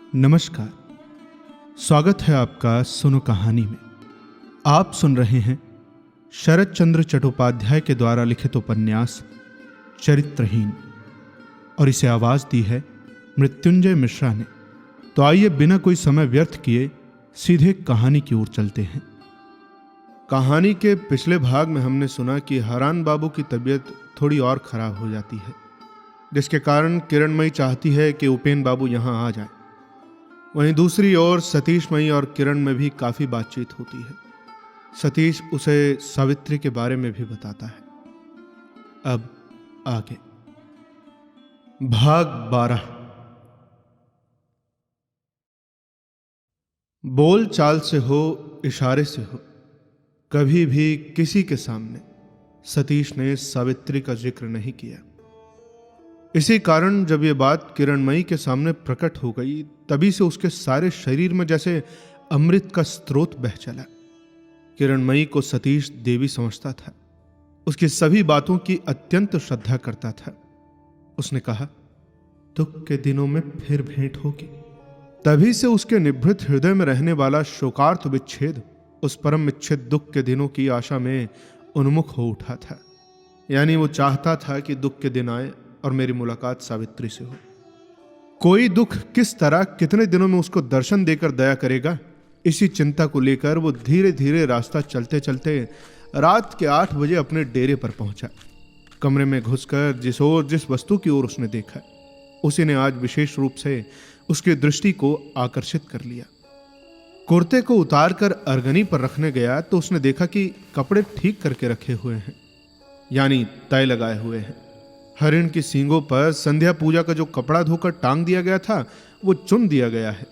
नमस्कार। स्वागत है आपका सुनो कहानी में। आप सुन रहे हैं शरत चंद्र चट्टोपाध्याय के द्वारा लिखित उपन्यास चरित्रहीन, और इसे आवाज दी है मृत्युंजय मिश्रा ने। तो आइए बिना कोई समय व्यर्थ किए सीधे कहानी की ओर चलते हैं। कहानी के पिछले भाग में हमने सुना कि हरान बाबू की तबीयत थोड़ी और खराब हो जाती है, जिसके कारण किरणमयी चाहती है कि उपेन बाबू यहां आ जाए। वहीं दूसरी ओर सतीश मई और किरण में भी काफी बातचीत होती है। सतीश उसे सावित्री के बारे में भी बताता है। अब आगे भाग 12। बोल चाल से हो, इशारे से हो, कभी भी किसी के सामने सतीश ने सावित्री का जिक्र नहीं किया। इसी कारण जब यह बात किरणमयी के सामने प्रकट हो गई, तभी से उसके सारे शरीर में जैसे अमृत का स्रोत बह चला। किरणमयी को सतीश देवी समझता था, उसकी सभी बातों की अत्यंत श्रद्धा करता था। उसने कहा, दुख के दिनों में फिर भेंट होगी। तभी से उसके निभृत हृदय में रहने वाला शोकार्त विच्छेद उस परम विच्छेद दुख के दिनों की आशा में उन्मुख हो उठा था। यानी वो चाहता था कि दुख के दिन आए और मेरी मुलाकात सावित्री से हो। कोई दुख किस तरह कितने दिनों में उसको दर्शन देकर दया करेगा, इसी चिंता को लेकर वो धीरे धीरे रास्ता चलते चलते रात के 8 बजे अपने डेरे पर पहुंचा। कमरे में घुसकर जिस वस्तु की ओर उसने देखा, उसी ने आज विशेष रूप से उसकी दृष्टि को आकर्षित कर लिया। कुर्ते को उतारकर अर्गनी पर रखने गया तो उसने देखा कि कपड़े ठीक करके रखे हुए हैं, यानी तय लगाए हुए हैं। हरिण की सींगों पर संध्या पूजा का जो कपड़ा धोकर टांग दिया गया था, वो चुन दिया गया है।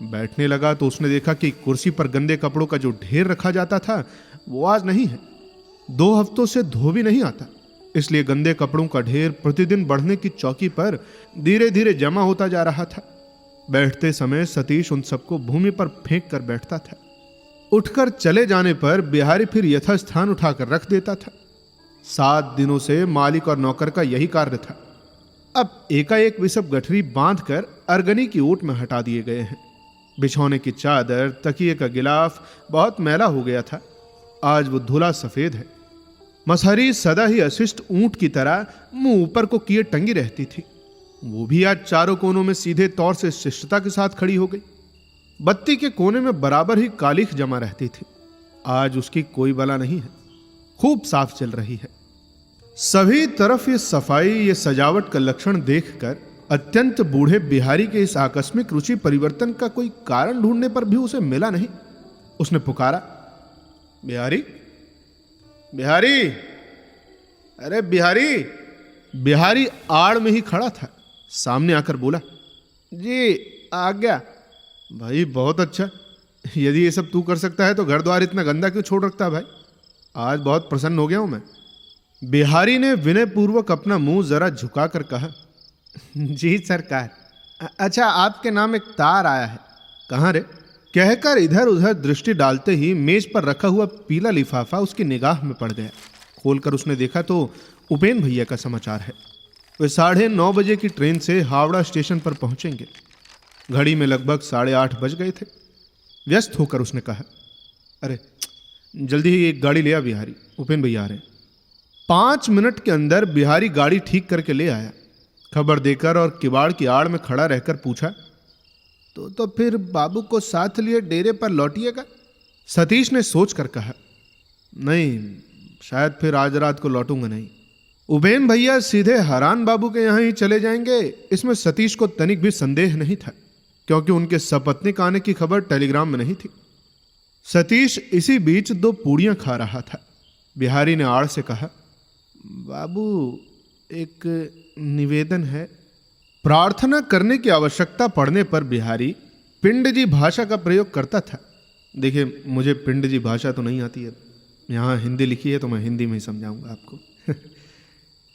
बैठने लगा तो उसने देखा कि कुर्सी पर गंदे कपड़ों का जो ढेर रखा जाता था, वो आज नहीं है। 2 हफ्तों से धो भी नहीं आता, इसलिए गंदे कपड़ों का ढेर प्रतिदिन बढ़ने की चौकी पर धीरे धीरे जमा होता जा रहा था। बैठते समय सतीश उन सबको भूमि पर फेंक कर बैठता था। उठकर चले जाने पर बिहारी फिर यथास्थान उठाकर रख देता था। 7 दिनों से मालिक और नौकर का यही कार्य था। अब एकाएक वे सब गठरी बांधकर अर्गनी की ओट में हटा दिए गए हैं। बिछौने की चादर, तकिए का गिलाफ बहुत मैला हो गया था, आज वो धुला सफेद है। मसहरी सदा ही अशिष्ट ऊंट की तरह मुंह ऊपर को किए टंगी रहती थी, वो भी आज चारों कोनों में सीधे तौर से शिष्टता के साथ खड़ी हो गई। बत्ती के कोने में बराबर ही कालिख जमा रहती थी, आज उसकी कोई बला नहीं है, खूब साफ चल रही है। सभी तरफ ये सफाई, ये सजावट का लक्षण देखकर अत्यंत बूढ़े बिहारी के इस आकस्मिक रुचि परिवर्तन का कोई कारण ढूंढने पर भी उसे मिला नहीं। उसने पुकारा, बिहारी, बिहारी, अरे बिहारी। बिहारी आड़ में ही खड़ा था, सामने आकर बोला, जी आ गया। भाई बहुत अच्छा, यदि ये सब तू कर सकता है तो घर द्वार इतना गंदा क्यों छोड़ रखता है भाई? आज बहुत प्रसन्न हो गया हूं मैं। बिहारी ने विनय पूर्वक अपना मुंह जरा झुकाकर कहा, जी सरकार। अच्छा, आपके नाम एक तार आया है। कहाँ रे? कहकर इधर उधर दृष्टि डालते ही मेज पर रखा हुआ पीला लिफाफा उसकी निगाह में पड़ गया। खोलकर उसने देखा तो उपेन भैया का समाचार है। वे 9:30 बजे की ट्रेन से हावड़ा स्टेशन पर पहुंचेंगे। घड़ी में लगभग 8:30 बज गए थे। व्यस्त होकर उसने कहा, अरे जल्दी ही एक गाड़ी ले आ बिहारी, उपेन भैया आ रहे हैं। 5 मिनट के अंदर बिहारी गाड़ी ठीक करके ले आया। खबर देकर और किवाड़ की आड़ में खड़ा रहकर पूछा, तो फिर बाबू को साथ लिए डेरे पर लौटिएगा? सतीश ने सोच कर कहा, नहीं, शायद फिर आज रात को लौटूंगा नहीं। उपेन भैया सीधे हरान बाबू के यहां ही चले जाएंगे, इसमें सतीश को तनिक भी संदेह नहीं था, क्योंकि उनके सपत्नीक आने की खबर टेलीग्राम में नहीं थी। सतीश इसी बीच 2 पूड़ियां खा रहा था। बिहारी ने आड़ से कहा, बाबू एक निवेदन है। प्रार्थना करने की आवश्यकता पड़ने पर बिहारी पिंडजी भाषा का प्रयोग करता था। देखिए, मुझे पिंडजी भाषा तो नहीं आती है, यहाँ हिंदी लिखी है तो मैं हिंदी में ही समझाऊंगा आपको।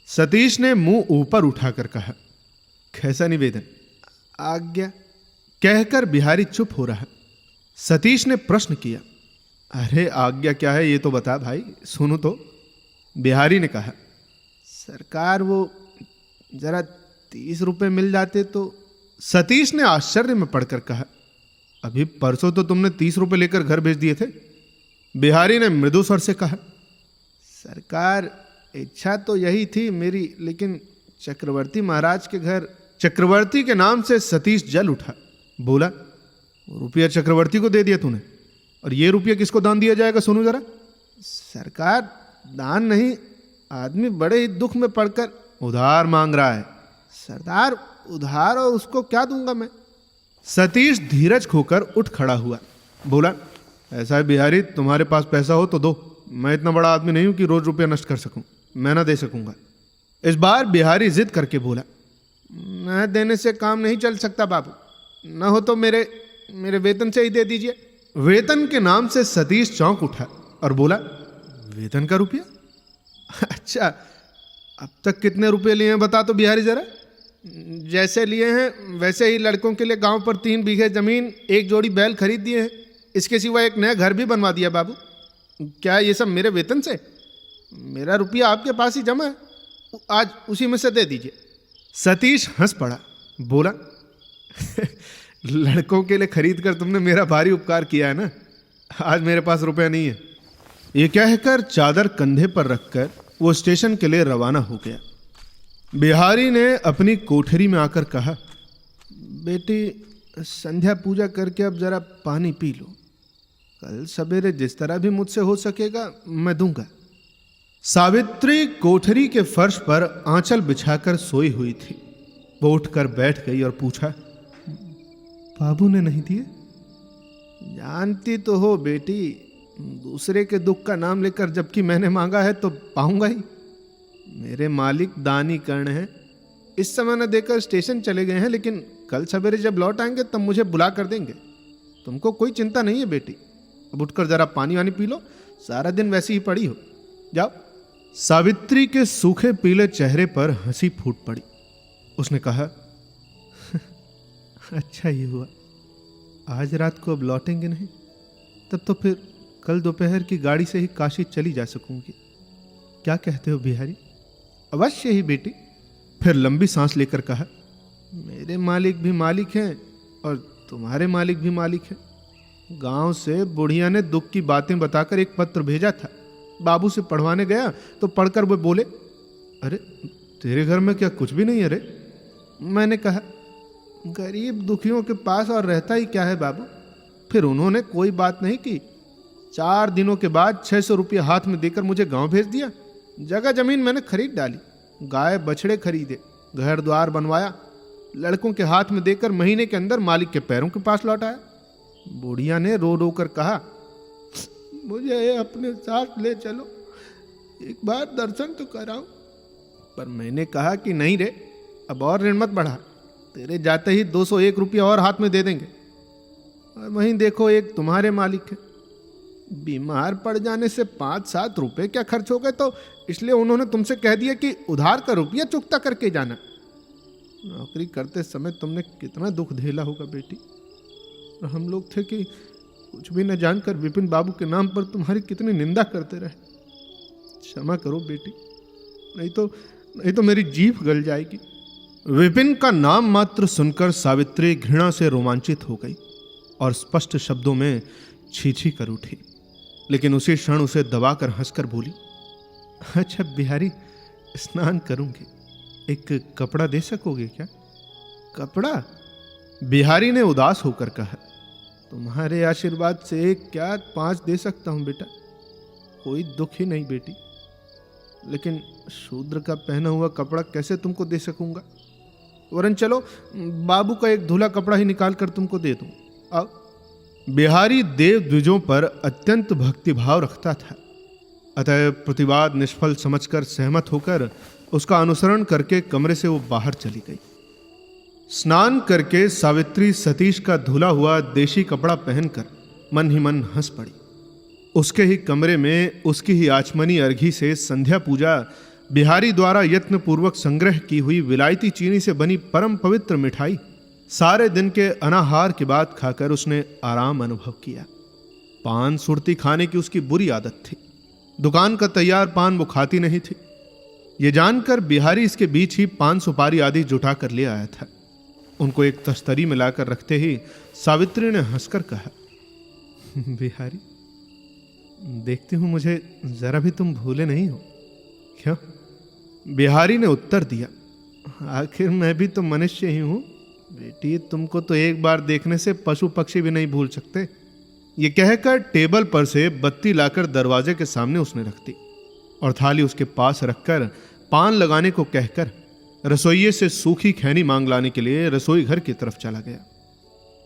सतीश ने मुंह ऊपर उठाकर कहा, कैसा निवेदन? आज्ञा। कहकर बिहारी चुप हो रहा। सतीश ने प्रश्न किया, अरे आज्ञा क्या है ये तो बता भाई, सुनो तो। बिहारी ने कहा, सरकार वो जरा 30 रुपए मिल जाते तो। सतीश ने आश्चर्य में पड़कर कहा, अभी परसों तो तुमने 30 रुपए लेकर घर भेज दिए थे। बिहारी ने मृदु स्वर से कहा, सरकार इच्छा तो यही थी मेरी, लेकिन चक्रवर्ती महाराज के घर। चक्रवर्ती के नाम से सतीश जल उठा, बोला, रुपया चक्रवर्ती को दे दिया तूने, और ये रुपया किसको दान दिया जाएगा? सुनो जरा। सरकार दान नहीं, आदमी बड़े ही दुख में पड़कर उधार मांग रहा है। सरदार उधार, और उसको क्या दूंगा मैं? सतीश धीरज खोकर उठ खड़ा हुआ, बोला, ऐसा है बिहारी, तुम्हारे पास पैसा हो तो दो, मैं इतना बड़ा आदमी नहीं हूं कि रोज रुपया नष्ट कर सकूं, मैं ना दे सकूंगा। इस बार बिहारी जिद करके बोला, मैं देने से काम नहीं चल सकता बाबू, न हो तो मेरे वेतन से ही दे दीजिए। वेतन के नाम से सतीश चौंक उठा और बोला, वेतन का रुपया? अच्छा, अब तक कितने रुपए लिए हैं बता तो बिहारी जरा। जैसे लिए हैं वैसे ही लड़कों के लिए गांव पर 3 बीघे जमीन, 1 जोड़ी बैल खरीद दिए हैं, इसके सिवा एक नया घर भी बनवा दिया बाबू। क्या ये सब मेरे वेतन से? मेरा रुपया आपके पास ही जमा है, आज उसी में से दे दीजिए। सतीश हंस पड़ा, बोला, लड़कों के लिए खरीद कर तुमने मेरा भारी उपकार किया है ना, आज मेरे पास रुपया नहीं है। ये कहकर चादर कंधे पर रखकर वो स्टेशन के लिए रवाना हो गया। बिहारी ने अपनी कोठरी में आकर कहा, बेटी संध्या पूजा करके अब जरा पानी पी लो, कल सवेरे जिस तरह भी मुझसे हो सकेगा मैं दूंगा। सावित्री कोठरी के फर्श पर आंचल बिछाकर सोई हुई थी। वो उठकर बैठ गई और पूछा, बाबू ने नहीं दिए? जानती तो हो बेटी, दूसरे के दुख का नाम लेकर जबकि मैंने मांगा है तो पाऊंगा ही। मेरे मालिक दानी कर्ण हैं, इस समय न देकर स्टेशन चले गए हैं, लेकिन कल सवेरे जब लौट आएंगे तब मुझे बुला कर देंगे। तुमको कोई चिंता नहीं है बेटी, अब उठकर जरा पानी वानी पी लो, सारा दिन वैसे ही पड़ी हो, जाओ। सावित्री के सूखे पीले चेहरे पर हंसी फूट पड़ी। उसने कहा, अच्छा ये हुआ, आज रात को अब लौटेंगे नहीं, तब तो फिर कल दोपहर की गाड़ी से ही काशी चली जा सकूंगी। क्या कहते हो बिहारी? अवश्य ही बेटी। फिर लंबी सांस लेकर कहा, मेरे मालिक भी मालिक हैं और तुम्हारे मालिक भी मालिक हैं। गांव से बुढ़िया ने दुख की बातें बताकर एक पत्र भेजा था, बाबू से पढ़वाने गया तो पढ़कर वो बोले, अरे तेरे घर में क्या कुछ भी नहीं है रे? मैंने कहा, गरीब दुखियों के पास और रहता ही क्या है बाबू। फिर उन्होंने कोई बात नहीं की। 4 दिनों के बाद 600 रुपये हाथ में देकर मुझे गांव भेज दिया। जगह जमीन मैंने खरीद डाली, गाय बछड़े खरीदे, घर द्वार बनवाया, लड़कों के हाथ में देकर महीने के अंदर मालिक के पैरों के पास लौटाया। बुढ़िया ने रो रो कर कहा, मुझे अपने साथ ले चलो, एक बार दर्शन तो कराओ। पर मैंने कहा कि नहीं रे, अब और ऋण मत बढ़ा, तेरे जाते ही 201 रुपया और हाथ में दे देंगे। और वहीं देखो एक तुम्हारे मालिक है, बीमार पड़ जाने से 5-7 रुपए क्या खर्च हो गए, तो इसलिए उन्होंने तुमसे कह दिया कि उधार का रुपया चुकता करके जाना। नौकरी करते समय तुमने कितना दुख झेला होगा बेटी, और हम लोग थे कि कुछ भी न जानकर विपिन बाबू के नाम पर तुम्हारी कितनी निंदा करते रहे। क्षमा करो बेटी, नहीं तो मेरी जीभ गल जाएगी। विपिन का नाम मात्र सुनकर सावित्री घृणा से रोमांचित हो गई और स्पष्ट शब्दों में छी छी कर उठी, लेकिन उसी क्षण उसे दबाकर हंसकर बोली, अच्छा बिहारी, स्नान करूंगी, एक कपड़ा दे सकोगे क्या? कपड़ा? बिहारी ने उदास होकर कहा, तुम्हारे आशीर्वाद से एक क्या 5 दे सकता हूं बेटा, कोई दुख ही नहीं बेटी, लेकिन शूद्र का पहना हुआ कपड़ा कैसे तुमको दे सकूंगा? वरन चलो बाबू का एक धुला कपड़ा ही निकाल कर तुमको दे दूं, आओ। बिहारी देव द्विजों पर अत्यंत भक्तिभाव रखता था, अतः प्रतिवाद निष्फल समझकर सहमत होकर उसका अनुसरण करके कमरे से वो बाहर चली गई। स्नान करके सावित्री सतीश का धुला हुआ देशी कपड़ा पहनकर मन ही मन हंस पड़ी। उसके ही कमरे में उसकी ही आचमनी अर्घी से संध्या पूजा, बिहारी द्वारा यत्न पूर्वक संग्रह की हुई विलायती चीनी से बनी परम पवित्र मिठाई सारे दिन के अनाहार के बाद खाकर उसने आराम अनुभव किया। पान सुरती खाने की उसकी बुरी आदत थी, दुकान का तैयार पान वो खाती नहीं थी। ये जानकर बिहारी इसके बीच ही पान सुपारी आदि जुटा कर ले आया था। उनको एक तस्तरी में लाकर रखते ही सावित्री ने हंसकर कहा, बिहारी, देखती हूं मुझे जरा भी तुम भूले नहीं हो, क्यों? बिहारी ने उत्तर दिया, आखिर मैं भी तो मनुष्य ही हूं बेटी, तुमको तो एक बार देखने से पशु पक्षी भी नहीं भूल सकते। ये कहकर टेबल पर से बत्ती लाकर दरवाजे के सामने उसने रख दी और थाली उसके पास रखकर पान लगाने को कहकर रसोइये से सूखी खैनी मांग लाने के लिए रसोई घर की तरफ चला गया।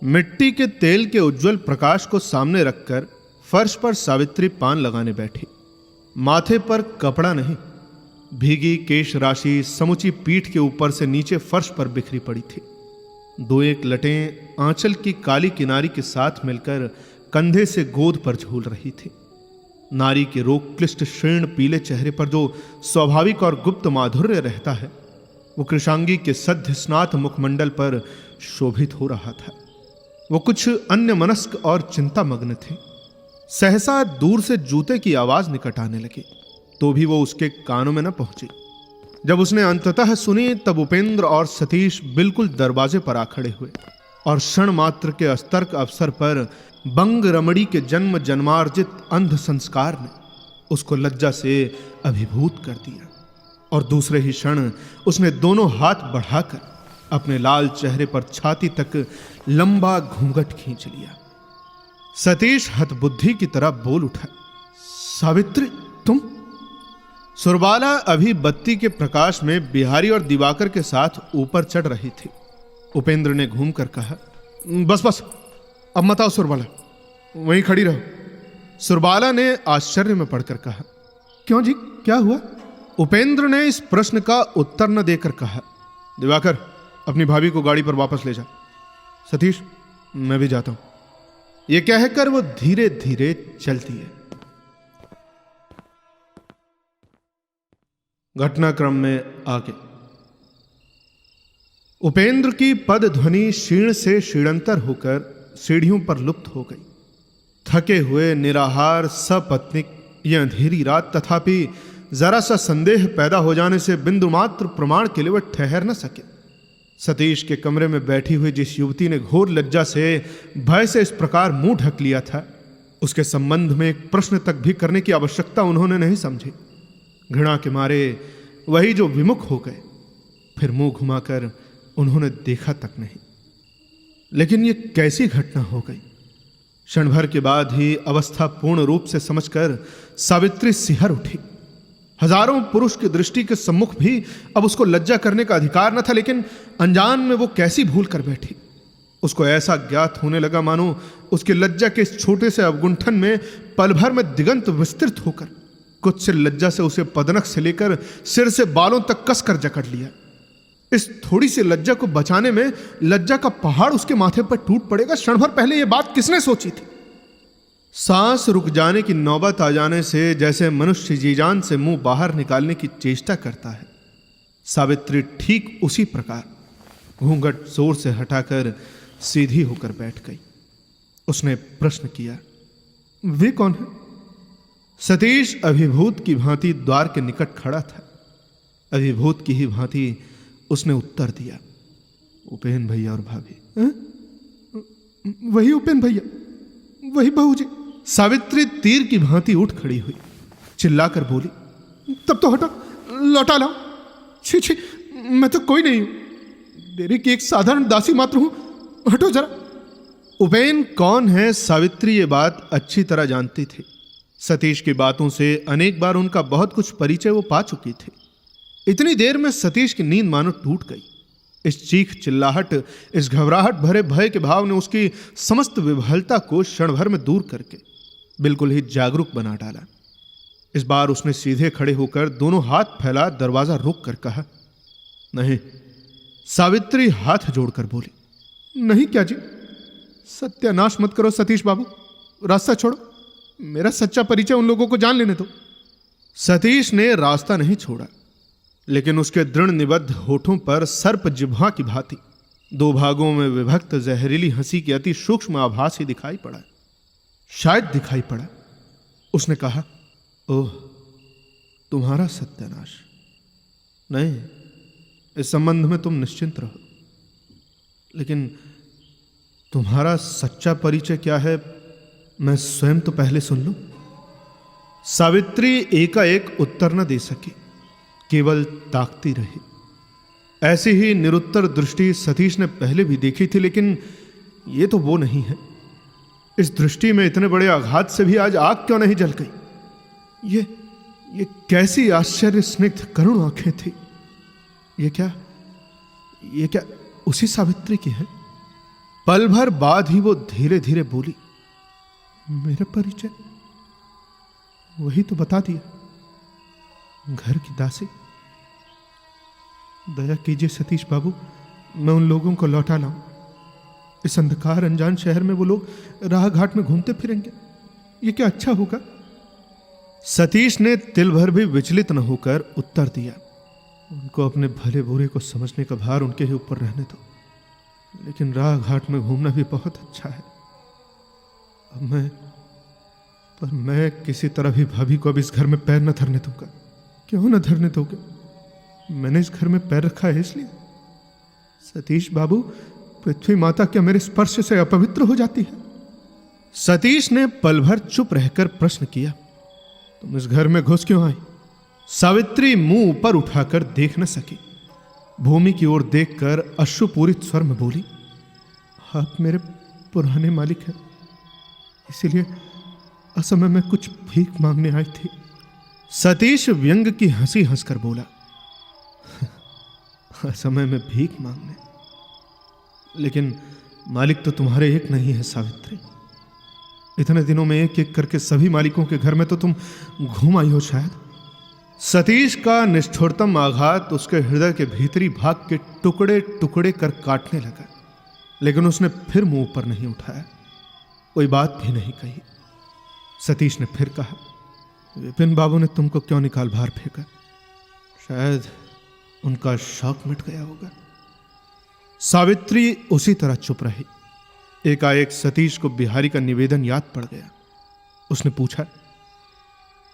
मिट्टी के तेल के उज्जवल प्रकाश को सामने रखकर फर्श पर सावित्री पान लगाने बैठी। माथे पर कपड़ा नहीं, भीगी केश राशि समूची पीठ के ऊपर से नीचे फर्श पर बिखरी पड़ी थी। दो एक लटें आंचल की काली किनारी के साथ मिलकर कंधे से गोद पर झूल रही थी। नारी के रोग क्लिष्ट शीर्ण पीले चेहरे पर जो स्वाभाविक और गुप्त माधुर्य रहता है, वो कृषांगी के सद्य स्नात मुखमंडल पर शोभित हो रहा था। वो कुछ अन्य मनस्क और चिंता मग्न थे। सहसा दूर से जूते की आवाज निकट आने लगी, तो भी वो उसके कानों में न पहुंची। जब उसने अंततः सुनी तब उपेंद्र और सतीश बिल्कुल दरवाजे पर आ खड़े हुए और क्षण मात्र के अस्तर्क अवसर पर बंग रमणी के जन्म जन्मार्जित अंध संस्कार ने उसको लज्जा से अभिभूत कर दिया और दूसरे ही क्षण उसने दोनों हाथ बढ़ाकर अपने लाल चेहरे पर छाती तक लंबा घूंघट खींच लिया। सतीश हतबुद्धि की तरह बोल उठा, सावित्री तुम? सुरबाला अभी बत्ती के प्रकाश में बिहारी और दिवाकर के साथ ऊपर चढ़ रही थी। उपेंद्र ने घूमकर कहा, बस बस अब मत आओ सुरबाला, वहीं खड़ी रहो। सुरबाला ने आश्चर्य में पड़कर कहा, क्यों जी, क्या हुआ? उपेंद्र ने इस प्रश्न का उत्तर न देकर कहा, दिवाकर अपनी भाभी को गाड़ी पर वापस ले जा। सतीश मैं भी जाता हूं। यह कहकर वो धीरे धीरे चलती है। घटनाक्रम में आगे उपेंद्र की पद ध्वनि क्षीण से क्षीणंतर होकर सीढ़ियों पर लुप्त हो गई। थके हुए निराहार सपत्नीक यह अंधेरी रात तथापि जरा सा संदेह पैदा हो जाने से बिंदु मात्र प्रमाण के लिए वह ठहर न सके। सतीश के कमरे में बैठी हुई जिस युवती ने घोर लज्जा से भय से इस प्रकार मुंह ढक लिया था, उसके संबंध में एक प्रश्न तक भी करने की आवश्यकता उन्होंने नहीं समझी। घृणा के मारे वही जो विमुख हो गए, फिर मुंह घुमाकर उन्होंने देखा तक नहीं। लेकिन ये कैसी घटना हो गई? क्षण भर के बाद ही अवस्था पूर्ण रूप से समझकर सावित्री सिहर उठी। हजारों पुरुष की दृष्टि के सम्मुख भी अब उसको लज्जा करने का अधिकार न था, लेकिन अनजान में वो कैसी भूल कर बैठी। उसको ऐसा ज्ञात होने लगा मानो उसकी लज्जा के इस छोटे से अवगुंठन में पल भर में दिगंत विस्तृत होकर कुछ से लज्जा से उसे पदनक से लेकर सिर से बालों तक कस कर जकड़ लिया। इस थोड़ी सी लज्जा को बचाने में लज्जा का पहाड़ उसके माथे पर टूट पड़ेगा। क्षण भर पहले यह बात किसने सोची थी? सांस रुक जाने की नौबत आ जाने से जैसे मनुष्य जी जान से मुंह बाहर निकालने की चेष्टा करता है, सावित्री ठीक उसी प्रकार घूंघट जोर से हटाकर सीधी होकर बैठ गई। उसने प्रश्न किया, वे कौन है? सतीश अभिभूत की भांति द्वार के निकट खड़ा था। अभिभूत की ही भांति उसने उत्तर दिया, उपेन भैया और भाभी। वही उपेन भैया, वही बहू जी। सावित्री तीर की भांति उठ खड़ी हुई, चिल्लाकर बोली, तब तो हटो, लौटा लाओ। छी छी, मैं तो कोई नहीं हूं, डेरे की एक साधारण दासी मात्र हूं, हटो जरा। उपेन कौन है सावित्री ये बात अच्छी तरह जानती थी। सतीश की बातों से अनेक बार उनका बहुत कुछ परिचय वो पा चुकी थी। इतनी देर में सतीश की नींद मानो टूट गई। इस चीख चिल्लाहट, इस घबराहट भरे भय के भाव ने उसकी समस्त विभलता को क्षण भर में दूर करके बिल्कुल ही जागरूक बना डाला। इस बार उसने सीधे खड़े होकर दोनों हाथ फैला दरवाजा रोक कर कहा, नहीं। सावित्री हाथ जोड़कर बोली, नहीं क्या जी, सत्यानाश मत करो सतीश बाबू, रास्ता छोड़ो, मेरा सच्चा परिचय उन लोगों को जान लेने दो। सतीश ने रास्ता नहीं छोड़ा, लेकिन उसके दृढ़ निबद्ध होठों पर सर्प जिह्वा की भांति दो भागों में विभक्त जहरीली हंसी की अति सूक्ष्म आभास ही दिखाई पड़ा, शायद दिखाई पड़ा। उसने कहा, ओह, तुम्हारा सत्यानाश? नहीं, इस संबंध में तुम निश्चिंत रहो। लेकिन तुम्हारा सच्चा परिचय क्या है, मैं स्वयं तो पहले सुन लूं। सावित्री एकाएक उत्तर न दे सकी, केवल ताकती रही। ऐसी ही निरुत्तर दृष्टि सतीश ने पहले भी देखी थी, लेकिन ये तो वो नहीं है। इस दृष्टि में इतने बड़े आघात से भी आज आग क्यों नहीं जल गई? ये कैसी आश्चर्य स्निग्ध करुण आंखें थी। ये क्या उसी सावित्री की है? पल भर बाद ही वो धीरे धीरे बोली, मेरा परिचय वही तो बता दिया, घर की दासी। दया कीजिए सतीश बाबू, मैं उन लोगों को लौटा लाऊं। इस अंधकार अनजान शहर में वो लोग राह घाट में घूमते फिरेंगे, ये क्या अच्छा होगा? सतीश ने तिल भर भी विचलित न होकर उत्तर दिया, उनको अपने भले बुरे को समझने का भार उनके ही ऊपर रहने दो, लेकिन राह घाट में घूमना भी बहुत अच्छा है। अब मैं किसी तरह भी भाभी को अब इस घर में पैर न धरने दूंगा। क्यों न धरने दोगे? मैंने इस घर में पैर रखा है इसलिए। सतीश बाबू, पृथ्वी माता क्या मेरे स्पर्श से अपवित्र हो जाती है? सतीश ने पल भर चुप रहकर प्रश्न किया, तुम इस घर में घुस क्यों आई? सावित्री मुंह ऊपर उठाकर देख न सकी। भूमि की ओर देखकर अश्रुपूरित स्वर में बोली, आप मेरे पुराने मालिक हैं, इसीलिए असमय में कुछ भीख मांगने आई थी। सतीश व्यंग की हंसी हंसकर बोला, असमय में भीख मांगने? लेकिन मालिक तो तुम्हारे एक नहीं है सावित्री। इतने दिनों में एक एक करके सभी मालिकों के घर में तो तुम घूम आई हो शायद। सतीश का निष्ठुरतम आघात उसके हृदय के भीतरी भाग के टुकड़े टुकड़े कर काटने लगा, लेकिन उसने फिर मुंह ऊपर नहीं उठाया, कोई बात भी नहीं कही। सतीश ने फिर कहा, विपिन बाबू ने तुमको क्यों निकाल बाहर फेंका? शायद उनका शौक मिट गया होगा। सावित्री उसी तरह चुप रही। एकाएक सतीश को बिहारी का निवेदन याद पड़ गया। उसने पूछा,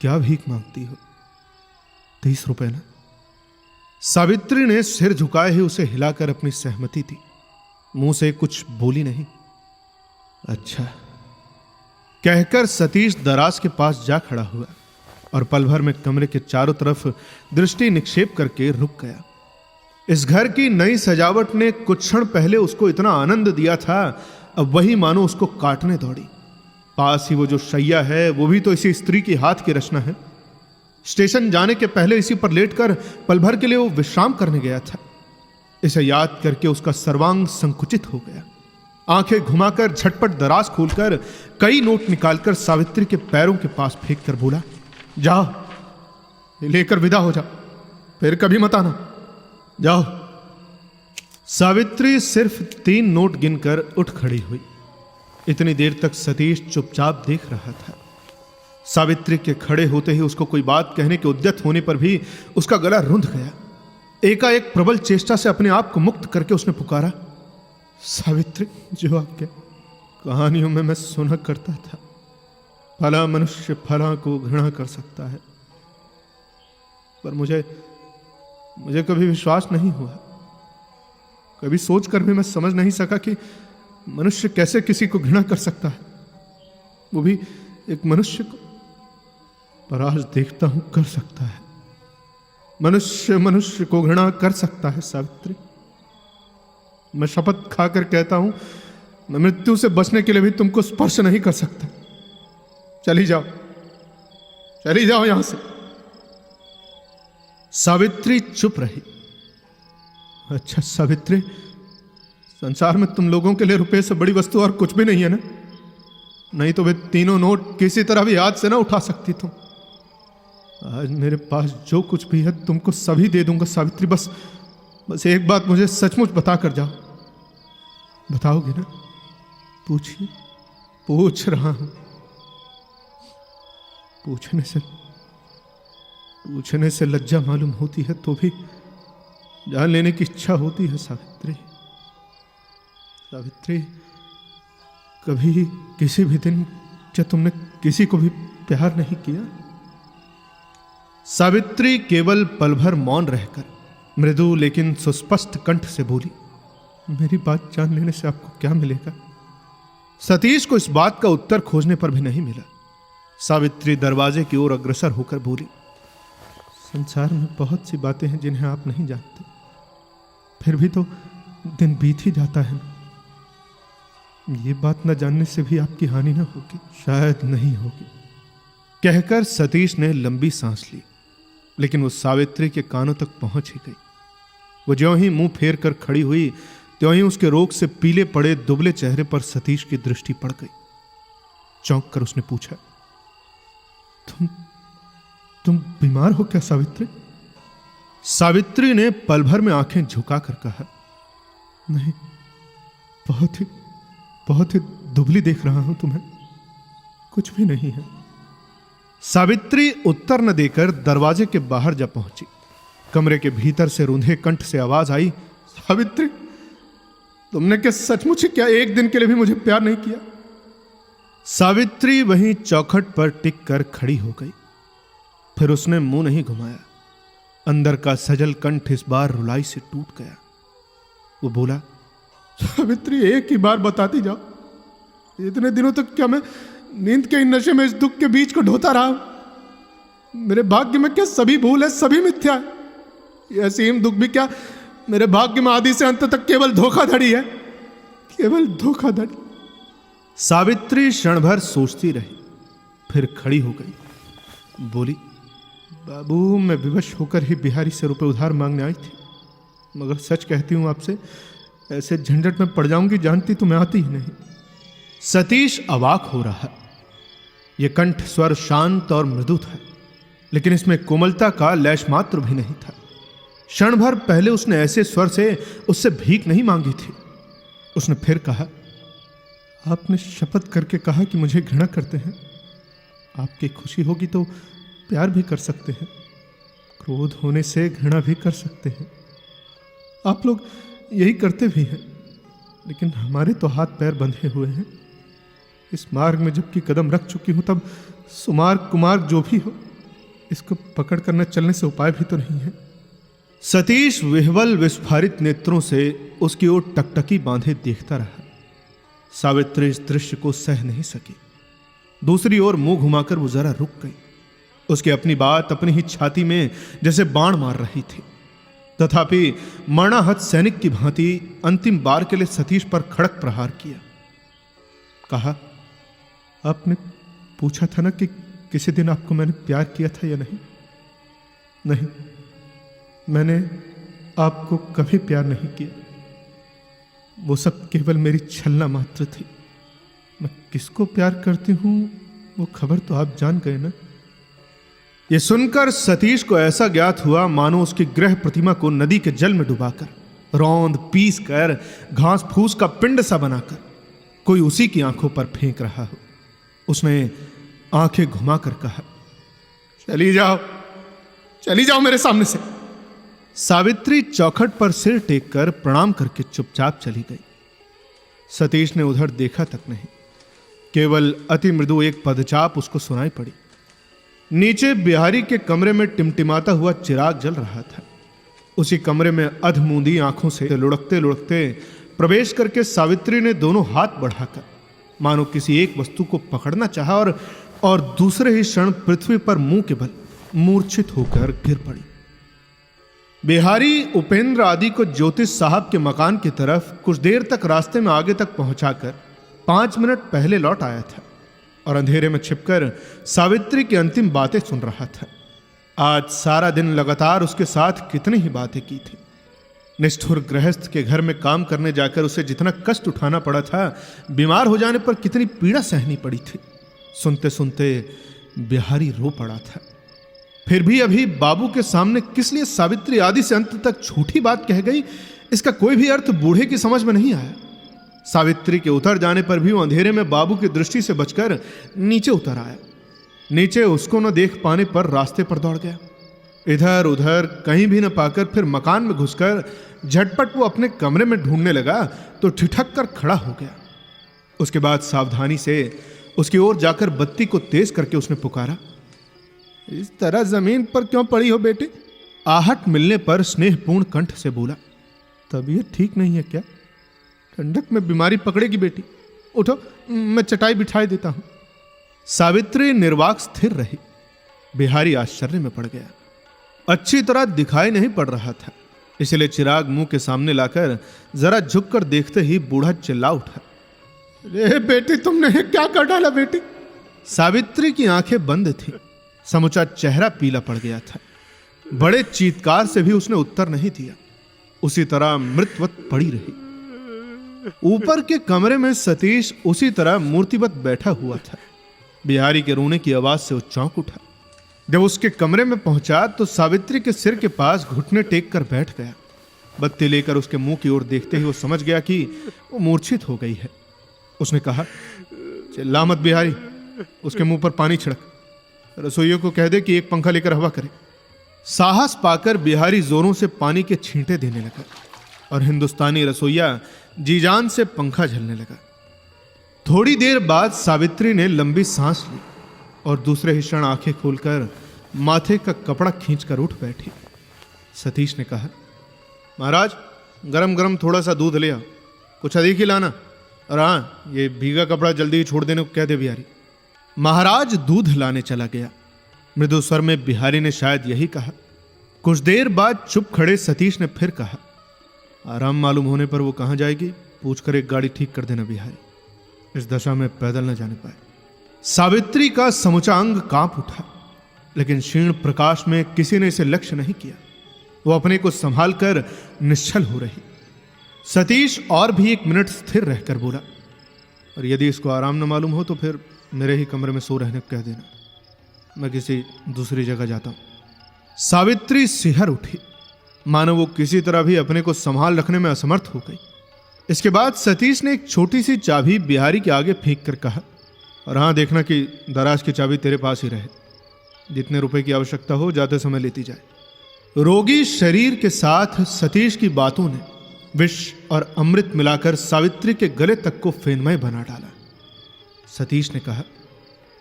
क्या भीख मांगती हो? 30 रुपए ना? सावित्री ने सिर झुकाए ही उसे हिलाकर अपनी सहमति दी, मुंह से कुछ बोली नहीं। अच्छा कहकर सतीश दराज के पास जा खड़ा हुआ और पल भर में कमरे के चारों तरफ दृष्टि निक्षेप करके रुक गया। इस घर की नई सजावट ने कुछ क्षण पहले उसको इतना आनंद दिया था, अब वही मानो उसको काटने दौड़ी। पास ही वो जो शैया है वो भी तो इसी स्त्री की हाथ की रचना है। स्टेशन जाने के पहले इसी पर लेटकर पल भर के लिए वो विश्राम करने गया था। इसे याद करके उसका सर्वांग संकुचित हो गया। आंखें घुमाकर झटपट दराज खोलकर कई नोट निकालकर सावित्री के पैरों के पास फेंक कर बोला, जाओ लेकर विदा हो जाओ, फिर कभी मत आना, जाओ। सावित्री सिर्फ 3 नोट गिनकर उठ खड़ी हुई। इतनी देर तक सतीश चुपचाप देख रहा था। सावित्री के खड़े होते ही उसको कोई बात कहने के उद्यत होने पर भी उसका गला रुंध गया। एकाएक प्रबल चेष्टा से अपने आप को मुक्त करके उसने पुकारा, सावित्री, जो आपके कहानियों में मैं सुना करता था, फला मनुष्य फला को घृणा कर सकता है, पर मुझे कभी विश्वास नहीं हुआ। कभी सोचकर भी मैं समझ नहीं सका कि मनुष्य कैसे किसी को घृणा कर सकता है, वो भी एक मनुष्य को। पर आज देखता हूं कर सकता है। मनुष्य को घृणा कर सकता है सावित्री। मैं शपथ खाकर कहता हूं, मैं मृत्यु से बचने के लिए भी तुमको स्पर्श नहीं कर सकता। चली जाओ यहां से। सावित्री चुप रही। अच्छा सावित्री, संसार में तुम लोगों के लिए रुपए से बड़ी वस्तु और कुछ भी नहीं है ना? नहीं तो वे 3 नोट किसी तरह भी हाथ से ना उठा सकती तुम। आज मेरे पास जो कुछ भी है तुमको सभी दे दूंगा सावित्री। बस एक बात मुझे सचमुच बता कर जाओ। बताओगे ना? पूछिए। पूछ रहा हूं। पूछने से लज्जा मालूम होती है तो भी जान लेने की इच्छा होती है सावित्री। कभी किसी भी दिन क्या तुमने किसी को भी प्यार नहीं किया? सावित्री केवल पल भर मौन रहकर मृदु लेकिन सुस्पष्ट कंठ से बोली, मेरी बात जान लेने से आपको क्या मिलेगा? सतीश को इस बात का उत्तर खोजने पर भी नहीं मिला। सावित्री दरवाजे की ओर अग्रसर होकर बोली, संसार में बहुत सी बातें हैं जिन्हें आप नहीं जानते, फिर भी तो दिन बीत ही जाता है ना। ये बात न जानने से भी आपकी हानि न होगी, शायद नहीं होगी। कहकर सतीश ने लंबी सांस ली, लेकिन वो सावित्री के कानों तक पहुंच ही गई। वो ज्यों ही मुंह फेर कर खड़ी हुई, त्यों ही उसके रोग से पीले पड़े दुबले चेहरे पर सतीश की दृष्टि पड़ गई। चौंक कर उसने पूछा, तुम बीमार हो क्या सावित्री? सावित्री ने पल भर में आंखें झुकाकर कहा, नहीं, बहुत ही दुबली देख रहा हूं तुम्हें, कुछ भी नहीं है। सावित्री उत्तर न देकर दरवाजे के बाहर जा पहुंची। कमरे के भीतर से रूंधे कंठ से आवाज आई, सावित्री, तुमने क्या सचमुच क्या एक दिन के लिए भी मुझे प्यार नहीं किया? सावित्री वहीं चौखट पर टिक कर खड़ी हो गई। फिर उसने मुंह नहीं घुमाया। अंदर का सजल कंठ इस बार रुलाई से टूट गया। वो बोला, सावित्री, एक ही बार बताती जाओ, इतने दिनों तक क्या मैं नींद के नशे में इस दुख के बीच को ढोता रहा? मेरे भाग्य में क्या सभी भूल है, सभी मिथ्या है? ये असीम दुख भी क्या मेरे भाग्य में आदि से अंत तक केवल धोखाधड़ी है, केवल धोखाधड़ी? सावित्री क्षण भर सोचती रही, फिर खड़ी हो गई। बोली, बाबू, मैं विवश होकर ही बिहारी से रुपए उधार मांगने आई थी, मगर सच कहती हूं आपसे, ऐसे झंझट में पड़ जाऊंगी जानती तो मैं आती ही नहीं। सतीश अवाक हो रहा। यह कंठ स्वर शांत और मृदु था, लेकिन इसमें कोमलता का लेश मात्र भी नहीं था। क्षण भर पहले उसने ऐसे स्वर से उससे भीख नहीं मांगी थी। उसने फिर कहा, आपने शपथ करके कहा कि मुझे घृणा करते हैं। आपकी खुशी होगी तो प्यार भी कर सकते हैं, क्रोध होने से घृणा भी कर सकते हैं। आप लोग यही करते भी हैं, लेकिन हमारे तो हाथ पैर बंधे हुए हैं। इस मार्ग में जबकि कदम रख चुकी हूं, तब सुमार्ग कुमार्ग जो भी हो, इसको पकड़ कर न चलने से उपाय भी तो नहीं है। सतीश विह्वल विस्फारित नेत्रों से उसकी ओर टकटकी बांधे देखता रहा। सावित्री इस दृश्य को सह नहीं सकी। दूसरी ओर मुंह घुमाकर वो जरा रुक गई। उसकी अपनी बात अपनी ही छाती में जैसे बाण मार रही थी। तथापि मरणाहत सैनिक की भांति अंतिम बार के लिए सतीश पर खड़क प्रहार किया। कहा, आपने पूछा था ना कि किसी दिन आपको मैंने प्यार किया था या नहीं? नहीं, मैंने आपको कभी प्यार नहीं किया। वो सब केवल मेरी छलना मात्र थी। मैं किसको प्यार करती हूं वो खबर तो आप जान गए ना। यह सुनकर सतीश को ऐसा ज्ञात हुआ मानो उसकी ग्रह प्रतिमा को नदी के जल में डुबाकर, रौंद पीस कर, घास फूस का पिंड सा बनाकर कोई उसी की आंखों पर फेंक रहा हो। उसने आंखें घुमाकर कहा, चली जाओ मेरे सामने से। सावित्री चौखट पर सिर टेक कर प्रणाम करके चुपचाप चली गई। सतीश ने उधर देखा तक नहीं, केवल अति मृदु एक पदचाप उसको सुनाई पड़ी। नीचे बिहारी के कमरे में टिमटिमाता हुआ चिराग जल रहा था। उसी कमरे में अधमूंदी आंखों से लुढ़कते लुढ़कते प्रवेश करके सावित्री ने दोनों हाथ बढ़ाकर मानो किसी एक वस्तु को पकड़ना चाहा और दूसरे ही क्षण पृथ्वी पर मुंह के बल मूर्छित होकर गिर पड़ी। बिहारी उपेंद्र आदि को ज्योतिष साहब के मकान की तरफ कुछ देर तक रास्ते में आगे तक पहुंचाकर 5 मिनट पहले लौट आया था और अंधेरे में छिपकर सावित्री की अंतिम बातें सुन रहा था। आज सारा दिन लगातार उसके साथ कितनी ही बातें की थी। निष्ठुर गृहस्थ के घर में काम करने जाकर उसे जितना कष्ट उठाना पड़ा था, बीमार हो जाने पर कितनी पीड़ा सहनी पड़ी थी। सुनते सुनते बिहारी रो पड़ा था। फिर भी अभी बाबू के सामने किस लिए सावित्री आदि से अंत तक झूठी बात कह गई, इसका कोई भी अर्थ बूढ़े की समझ में नहीं आया। सावित्री के उतर जाने पर भी वो अंधेरे में बाबू की दृष्टि से बचकर नीचे उतर आया। नीचे उसको न देख पाने पर रास्ते पर दौड़ गया। इधर उधर कहीं भी न पाकर फिर मकान में घुसकर झटपट वो अपने कमरे में ढूंढने लगा तो ठिठक कर खड़ा हो गया। उसके बाद सावधानी से उसकी ओर जाकर बत्ती को तेज करके उसने पुकारा, इस तरह जमीन पर क्यों पड़ी हो बेटे? आहट मिलने पर स्नेहपूर्ण कंठ से बोला, तबीयत ठीक नहीं है क्या? ठंडक में बीमारी पकड़ेगी बेटी। उठो, मैं चटाई बिछाई देता हूं। सावित्री निर्वाक स्थिर रही। बिहारी आश्चर्य में पड़ गया। अच्छी तरह दिखाई नहीं पड़ रहा था, इसलिए चिराग मुंह के सामने लाकर जरा झुककर देखते ही बूढ़ा चिल्ला उठा, अरे बेटी, तुमने क्या कर डाला बेटी? सावित्री की आंखें बंद थीं, समूचा चेहरा पीला पड़ गया था। बड़े चीत्कार से भी उसने उत्तर नहीं दिया, उसी तरह मृतवत पड़ी रही। ऊपर के कमरे में सतीश उसी तरह मूर्तिवत बैठा हुआ था। बिहारी के रोने की आवाज से वो चौंक उठा। जब उसके कमरे में पहुंचा तो सावित्री के सिर के पास घुटने टेक कर बैठ गया। बत्ती लेकर उसके मुंह की ओर देखते ही वो समझ गया कि वो मूर्छित हो गई है। उसने कहा, चिल्ला मत बिहारी, उसके मुंह पर पानी छिड़क, रसोइयों को कह दे कि एक पंखा लेकर हवा करे। साहस पाकर बिहारी जोरों से पानी के छींटे देने लगा और हिंदुस्तानी रसोइया जीजान से पंखा झलने लगा। थोड़ी देर बाद सावित्री ने लंबी सांस ली और दूसरे ही क्षण आंखें खोलकर माथे का कपड़ा खींचकर उठ बैठी। सतीश ने कहा, महाराज, गरम गरम थोड़ा सा दूध ले आओ, कुछ अधिक ही लाना, और हाँ, ये भीगा कपड़ा जल्दी ही छोड़ देने को कह दे बिहारी। महाराज दूध लाने चला गया। मृदु स्वर में बिहारी ने शायद यही कहा। कुछ देर बाद चुप खड़े सतीश ने फिर कहा, आराम मालूम होने पर वो कहाँ जाएगी, पूछकर एक गाड़ी ठीक कर देना बिहारी, इस दशा में पैदल न जाने पाए। सावित्री का समूचा अंग कांप उठा, लेकिन क्षीण प्रकाश में किसी ने इसे लक्ष्य नहीं किया। वो अपने को संभाल कर निश्चल हो रही। सतीश और भी 1 मिनट स्थिर रहकर बोला, और यदि इसको आराम न मालूम हो तो फिर मेरे ही कमरे में सो रहने को कह देना, मैं किसी दूसरी जगह जाता हूं। सावित्री सिहर उठी, मानो वो किसी तरह भी अपने को संभाल रखने में असमर्थ हो गई। इसके बाद सतीश ने एक छोटी सी चाबी बिहारी के आगे फेंक कर कहा, और हाँ, देखना कि दराज की चाबी तेरे पास ही रहे, जितने रुपए की आवश्यकता हो जाते समय लेती जाए। रोगी शरीर के साथ सतीश की बातों ने विष और अमृत मिलाकर सावित्री के गले तक को फेनमय बना डाला। सतीश ने कहा,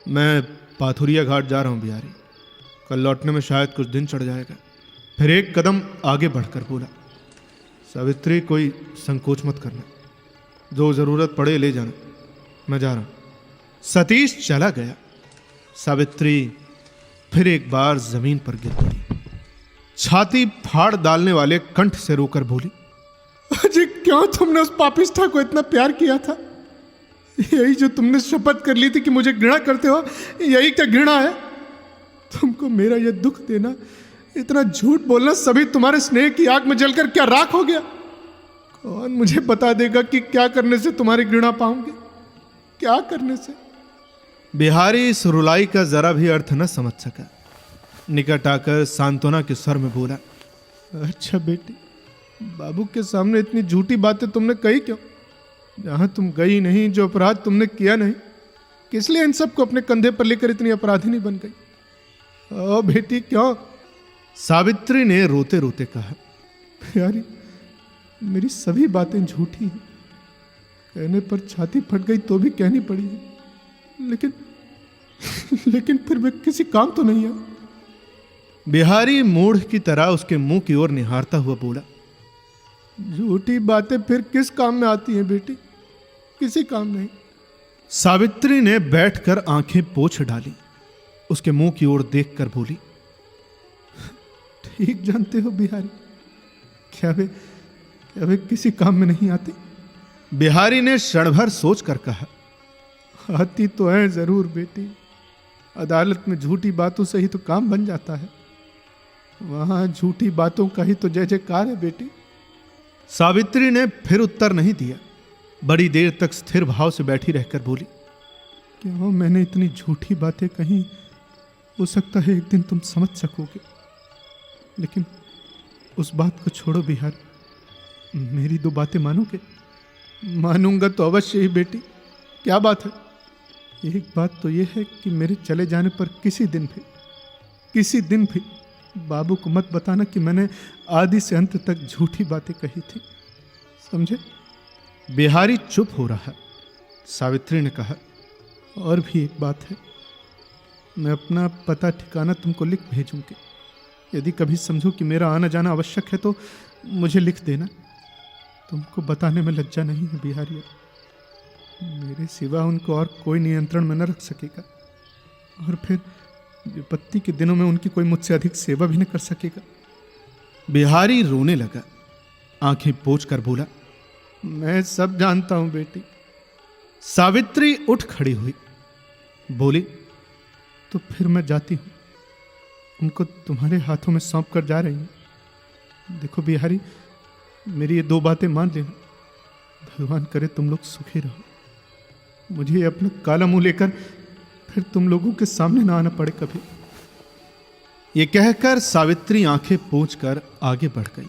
मैं पाथुरिया घाट जा रहा हूं बिहारी, कल लौटने में शायद कुछ दिन चढ़ जाएगा। फिर एक कदम आगे बढ़कर बोला, सावित्री, कोई संकोच मत करना, जो जरूरत पड़े ले जाना, मैं जा रहा हूं। सतीश चला गया। सावित्री फिर एक बार जमीन पर गिर पड़ी। छाती फाड़ डालने वाले कंठ से रोकर बोली, अजय, क्यों तुमने उस पापिष्ठा को इतना प्यार किया था? यही जो तुमने शपथ कर ली थी कि मुझे घृणा करते हो, यही क्या घृणा है? तुमको मेरा यह दुख देना, इतना झूठ बोलना, सभी तुम्हारे स्नेह की आग में जलकर क्या राख हो गया? कौन मुझे बता देगा कि क्या करने से तुम्हारी घृणा पाऊंगी, क्या करने से? बिहारी इस रुलाई का जरा भी अर्थ न समझ सका। निकट आकर सांत्वना के स्वर में बोला, अच्छा बेटी, बाबू के सामने इतनी झूठी बातें तुमने कही क्यों? जहां तुम गई नहीं, जो अपराध तुमने किया नहीं, किस लिए इन सबको अपने कंधे पर लेकर इतनी अपराधिनी बन गई? ओ बेटी, क्यों? सावित्री ने रोते रोते कहा, यारी, मेरी सभी बातें झूठी हैं, कहने पर छाती फट गई तो भी कहनी पड़ी है, लेकिन फिर मैं किसी काम तो नहीं है। बिहारी मूढ़ की तरह उसके मुंह की ओर निहारता हुआ बोला, झूठी बातें फिर किस काम में आती हैं बेटी? किसी काम नहीं। सावित्री ने बैठकर आंखें पोंछ डाली, उसके मुंह की ओर देखकर बोली, ठीक जानते हो बिहारी, क्या वे किसी काम में नहीं आते? बिहारी ने क्षण भर सोच कर कहा, आती तो है जरूर बेटी, अदालत में झूठी बातों से ही तो काम बन जाता है, वहां झूठी बातों का ही तो जय जयकार है बेटी। सावित्री ने फिर उत्तर नहीं दिया। बड़ी देर तक स्थिर भाव से बैठी रहकर बोली, क्यों मैंने इतनी झूठी बातें कही? हो सकता है एक दिन तुम समझ सकोगे, लेकिन उस बात को छोड़ो बिहार, मेरी 2 बातें मानोगे? मानूंगा तो अवश्य ही बेटी। क्या बात है? एक बात तो यह है कि मेरे चले जाने पर किसी दिन भी बाबू को मत बताना कि मैंने आदि से अंत तक झूठी बातें कही थी, समझे? बिहारी चुप हो रहा। सावित्री ने कहा, और भी एक बात है, मैं अपना पता ठिकाना तुमको लिख भेजूंगी। यदि कभी समझो कि मेरा आना जाना आवश्यक है तो मुझे लिख देना। तुमको बताने में लज्जा नहीं है बिहारी। मेरे सिवा उनको और कोई नियंत्रण में न रख सकेगा, और फिर विपत्ति के दिनों में उनकी कोई मुझसे अधिक सेवा भी न कर सकेगा। बिहारी रोने लगा, आंखें पोंछ कर बोला, मैं सब जानता हूं बेटी। सावित्री उठ खड़ी हुई, बोली, तो फिर मैं जाती हूं, उनको तुम्हारे हाथों में सौंप कर जा रही हूं। देखो बिहारी, मेरी ये 2 बातें मान लेना। भगवान करे तुम लोग सुखी रहो, मुझे अपना काला मुंह लेकर फिर तुम लोगों के सामने ना आना पड़े कभी। ये कहकर सावित्री आंखें पोंछकर आगे बढ़ गई।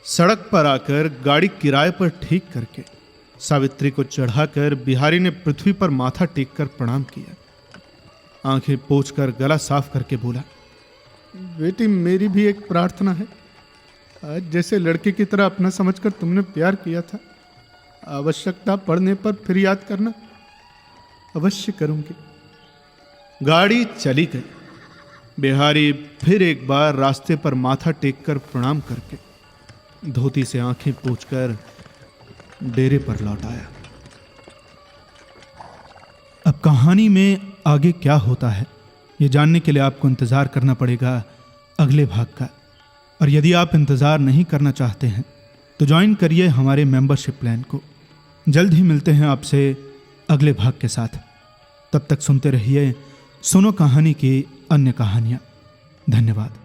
सड़क पर आकर गाड़ी किराए पर ठीक करके सावित्री को चढ़ाकर बिहारी ने पृथ्वी पर माथा टेक कर प्रणाम किया। आंखें पोंछकर गला साफ करके बोला, बेटी मेरी भी एक प्रार्थना है। आज जैसे लड़के की तरह अपना समझकर तुमने प्यार किया था, आवश्यकता पड़ने पर फिर याद करना। अवश्य करूंगी। गाड़ी चली गई। बिहारी फिर एक बार रास्ते पर माथा टेककर प्रणाम करके धोती से आंखें पोंछकर डेरे पर लौट आया। अब कहानी में आगे क्या होता है, ये जानने के लिए आपको इंतजार करना पड़ेगा अगले भाग का। और यदि आप इंतजार नहीं करना चाहते हैं तो ज्वाइन करिए हमारे मेंबरशिप प्लान को। जल्द ही मिलते हैं आपसे अगले भाग के साथ। तब तक सुनते रहिए सुनो कहानी की अन्य कहानियां। धन्यवाद।